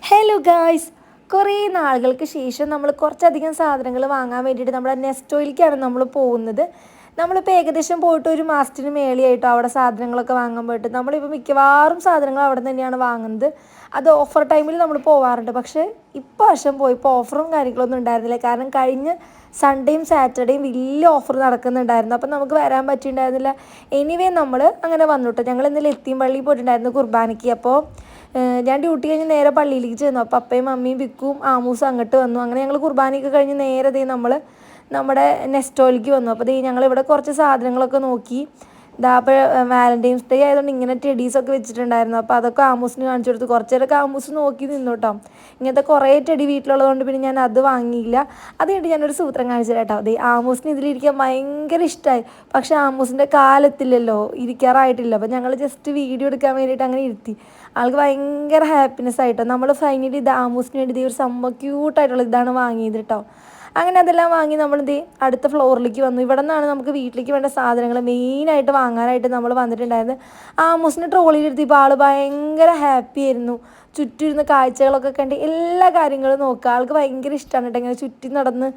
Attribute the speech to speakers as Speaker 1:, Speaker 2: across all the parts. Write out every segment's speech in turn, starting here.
Speaker 1: Hello guys, കുറേ നാളുകൾക്ക് ശേഷം നമ്മൾ കുറച്ചധികം സാധനങ്ങൾ വാങ്ങാൻ വേണ്ടിയിട്ട് നമ്മുടെ നെസ്റ്റോയിലേക്കാണ് നമ്മൾ പോകുന്നത്. നമ്മളിപ്പോൾ ഏകദേശം പോയിട്ട് ഒരു മാസത്തിന് മേലെയായിട്ടോ അവിടെ സാധനങ്ങളൊക്കെ വാങ്ങാൻ പോയിട്ട്. നമ്മളിപ്പോൾ മിക്കവാറും സാധനങ്ങൾ അവിടെ തന്നെയാണ് വാങ്ങുന്നത്. അത് ഓഫർ ടൈമിൽ നമ്മൾ പോകാറുണ്ട്. പക്ഷേ ഇപ്പോൾ വർഷം പോയപ്പോൾ ഓഫറും കാര്യങ്ങളൊന്നും ഉണ്ടായിരുന്നില്ല. കാരണം കഴിഞ്ഞ സൺഡേയും സാറ്റർഡേയും വലിയ ഓഫർ നടക്കുന്നുണ്ടായിരുന്നു. അപ്പം നമുക്ക് വരാൻ പറ്റിയിട്ടുണ്ടായിരുന്നില്ല. എനിവേ നമ്മൾ അങ്ങനെ വന്നു. ഞങ്ങൾ ഇന്നലെ എത്തിയും പള്ളിയിൽ പോയിട്ടുണ്ടായിരുന്നു കുർബാനയ്ക്ക്. അപ്പോൾ ഞാൻ ഡ്യൂട്ടി കഴിഞ്ഞ് നേരെ പള്ളിയിലേക്ക് ചെന്നു. അപ്പോൾ അപ്പയും മമ്മിയും ബിക്കും ആമൂസും അങ്ങോട്ട് വന്നു. അങ്ങനെ ഞങ്ങൾ കുർബാനയൊക്കെ കഴിഞ്ഞ് നേരെ നമ്മൾ നമ്മുടെ നെസ്റ്റോയിലേക്ക് വന്നു. അപ്പോൾ ഞങ്ങളിവിടെ കുറച്ച് സാധനങ്ങളൊക്കെ നോക്കി. അപ്പോൾ വാലൻറ്റൈൻസ് ഡേ ആയതുകൊണ്ട് ഇങ്ങനെ ടെഡീസൊക്കെ വെച്ചിട്ടുണ്ടായിരുന്നു. അപ്പോൾ അതൊക്കെ ആമൂസിന് കാണിച്ചു കൊടുത്തു. കുറച്ച് നേരമൊക്കെ ആമൂസ് നോക്കി നിന്നു കേട്ടോ. ഇങ്ങനത്തെ കുറേ ടെഡി വീട്ടിലുള്ളതുകൊണ്ട് പിന്നെ ഞാൻ അത് വാങ്ങിയില്ല. അത് കഴിഞ്ഞിട്ട് ഞാനൊരു സൂത്രം കാണിച്ചു കേട്ടോ. ആമൂസിന് ഇതിലിരിക്കാൻ ഭയങ്കര ഇഷ്ടമായി. പക്ഷേ ആമൂസിൻ്റെ കാലെത്തില്ലല്ലോ, ഇരിക്കാറായിട്ടില്ല. അപ്പോൾ ഞങ്ങൾ ജസ്റ്റ് വീഡിയോ എടുക്കാൻ വേണ്ടിയിട്ട് അങ്ങനെ ഇരുത്തി. ആൾക്ക് ഭയങ്കര ഹാപ്പിനെസ് ആയിട്ടോ. നമ്മൾ ഫൈനലി ഇത് ആമൂസിന് വേണ്ടി ഒരു സംഭവം ക്യൂട്ടായിട്ടുള്ള ഇതാണ് വാങ്ങിയത് കേട്ടോ. അങ്ങനെ അതെല്ലാം വാങ്ങി നമ്മൾ അടുത്ത ഫ്ലോറിലേക്ക് വന്നു. ഇവിടെ നിന്നാണ് നമുക്ക് വീട്ടിലേക്ക് വേണ്ട സാധനങ്ങൾ മെയിനായിട്ട് വാങ്ങാനായിട്ട് നമ്മൾ വന്നിട്ടുണ്ടായിരുന്നത്. ആമൂസിന് ട്രോളിയിലെത്തിയപ്പോൾ ആൾ ഭയങ്കര ഹാപ്പി ആയിരുന്നു. ചുറ്റിരുന്ന കാഴ്ചകളൊക്കെ കണ്ട് എല്ലാ കാര്യങ്ങളും നോക്കുക. ആൾക്ക് ഭയങ്കര ഇഷ്ടമാണ് കേട്ടോ ഇങ്ങനെ ചുറ്റി നടന്ന്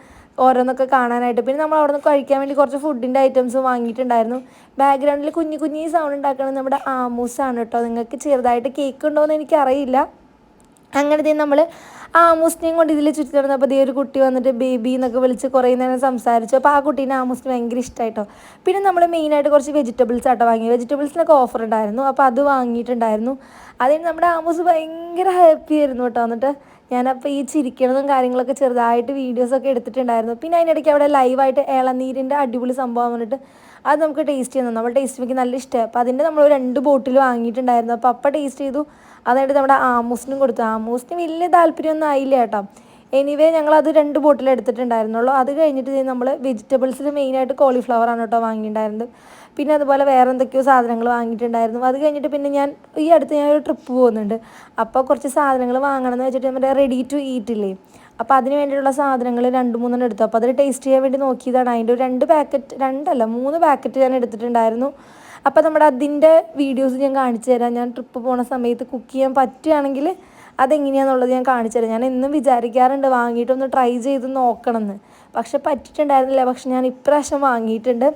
Speaker 1: ഓരോന്നൊക്കെ കാണാനായിട്ട്. പിന്നെ നമ്മൾ അവിടെ നിന്ന് കഴിക്കാൻ വേണ്ടി കുറച്ച് ഫുഡിൻ്റെ ഐറ്റംസ് വാങ്ങിയിട്ടുണ്ടായിരുന്നു. ബാക്ക്ഗ്രൗണ്ടിൽ കുഞ്ഞി സൗണ്ട് ഉണ്ടാക്കുന്നത് നമ്മുടെ ആമൂസാണ് കേട്ടോ. നിങ്ങൾക്ക് ചെറുതായിട്ട് കേക്ക് ഉണ്ടോ എന്ന് എനിക്കറിയില്ല. അങ്ങനെ നമ്മൾ ആമൂസിനെയും കൊണ്ട് ഇതിൽ ചുറ്റി നടന്നപ്പോൾ ഒരു കുട്ടി വന്നിട്ട് ബേബി എന്നൊക്കെ വിളിച്ച് കുറേ നേരം സംസാരിച്ചു. അപ്പോൾ ആ കുട്ടീനെ ആമൂസിന് ഭയങ്കര ഇഷ്ടമായിട്ടോ. പിന്നെ നമ്മൾ മെയിനായിട്ട് കുറച്ച് വെജിറ്റബിൾസ് ആട്ടോ വാങ്ങി. വെജിറ്റബിൾസിനൊക്കെ ഓഫർ ഉണ്ടായിരുന്നു. അപ്പോൾ അത് വാങ്ങിയിട്ടുണ്ടായിരുന്നു. അതിന് നമ്മുടെ ആമൂസ് ഭയങ്കര ഹാപ്പി ആയിരുന്നു കേട്ടോ. എന്നിട്ട് ഞാനപ്പോൾ ഈ ചിരിക്കണതും കാര്യങ്ങളൊക്കെ ചെറുതായിട്ട് വീഡിയോസൊക്കെ എടുത്തിട്ടുണ്ടായിരുന്നു. പിന്നെ അതിനിടയ്ക്ക് അവിടെ ലൈവായിട്ട് ഇളനീരിൻ്റെ അടിപൊളി സംഭവം വന്നിട്ട് അത് നമുക്ക് ടേസ്റ്റ് ചെയ്യുന്നു. നമ്മൾ ടേസ്റ്റ് എനിക്ക് നല്ല ഇഷ്ടമായി. അപ്പോൾ അതിൻ്റെ നമ്മൾ 2 ബോട്ടിൽ വാങ്ങിയിട്ടുണ്ടായിരുന്നു. അപ്പോൾ അപ്പം ടേസ്റ്റ് ചെയ്തു. അതായിട്ട് നമ്മുടെ ആമൂസിനും കൊടുത്തു. ആമൂസിന് വലിയ താല്പര്യമൊന്നും ആയില്ല കേട്ടോ. എനിവേ ഞങ്ങളത് 2 ബോട്ടിൽ എടുത്തിട്ടുണ്ടായിരുന്നുള്ളൂ. അത് കഴിഞ്ഞിട്ട് നമ്മൾ വെജിറ്റബിൾസിൽ മെയിനായിട്ട് കോളിഫ്ലവറാണ് കേട്ടോ വാങ്ങിയിട്ടുണ്ടായിരുന്നത്. പിന്നെ അതുപോലെ വേറെ എന്തൊക്കെയോ സാധനങ്ങൾ വാങ്ങിയിട്ടുണ്ടായിരുന്നു. അത് കഴിഞ്ഞിട്ട് പിന്നെ ഞാൻ ഈ അടുത്ത് ഞാനൊരു ട്രിപ്പ് പോകുന്നുണ്ട്. അപ്പോൾ കുറച്ച് സാധനങ്ങൾ വാങ്ങണമെന്ന് വെച്ചിട്ട് നമ്മുടെ റെഡി ടു ഈറ്റ് ഇല്ലേ, അപ്പോൾ അതിന് വേണ്ടിയിട്ടുള്ള സാധനങ്ങൾ 2-3 എടുത്തു. അപ്പോൾ അതിൽ ടേസ്റ്റ് ചെയ്യാൻ വേണ്ടി നോക്കിയതാണ്. അതിൻ്റെ ഒരു 2 പാക്കറ്റ് 3 പാക്കറ്റ് ഞാൻ എടുത്തിട്ടുണ്ടായിരുന്നു. അപ്പോൾ നമ്മുടെ അതിൻ്റെ വീഡിയോസ് ഞാൻ കാണിച്ചു തരാം. ഞാൻ ട്രിപ്പ് പോണ സമയത്ത് കുക്ക് ചെയ്യാൻ പറ്റുകയാണെങ്കിൽ അതെങ്ങനെയാണെന്നുള്ളത് ഞാൻ കാണിച്ചു തരാം. ഞാൻ എന്നും വിചാരിക്കാറുണ്ട് വാങ്ങിയിട്ടൊന്ന് ട്രൈ ചെയ്ത് നോക്കണമെന്ന്. പക്ഷെ പറ്റിയിട്ടുണ്ടായിരുന്നില്ല. പക്ഷെ ഞാൻ ഇപ്രാവശ്യം വാങ്ങിയിട്ടുണ്ട്.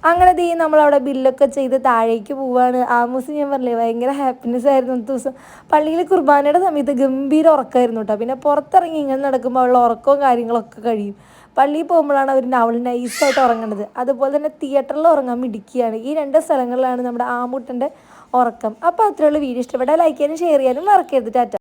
Speaker 1: അങ്ങനെ നമ്മളവിടെ ബില്ലൊക്കെ ചെയ്ത് താഴേക്ക് പോവുകയാണ്. ആമൂസ് ഞാൻ പറഞ്ഞില്ലേ ഭയങ്കര ഹാപ്പിനെസ് ആയിരുന്നു. ഒരു ദിവസം പള്ളിയിൽ കുർബാനയുടെ സമയത്ത് ഗംഭീര ഉറക്കമായിരുന്നു കേട്ടോ. പിന്നെ പുറത്തിറങ്ങി ഇങ്ങനെ നടക്കുമ്പോൾ ഉള്ള ഉറക്കവും കാര്യങ്ങളൊക്കെ കഴിയും. പള്ളിയിൽ പോകുമ്പോഴാണ് അവൾ നൈസായിട്ട് ഉറങ്ങേണ്ടത്. അതുപോലെ തന്നെ തിയേറ്ററിൽ ഉറങ്ങാൻ മിടിക്കുകയാണ്. ഈ 2 സ്ഥലങ്ങളിലാണ് നമ്മുടെ ആമൂട്ടൻ്റെ ഉറക്കം. അപ്പോൾ അത്രയുള്ള വീഡിയോ ഇഷ്ടപ്പെട്ടാൽ ലൈക്ക് ചെയ്യാനും ഷെയർ ചെയ്യാനും മറക്കരുത്. ടാറ്റ.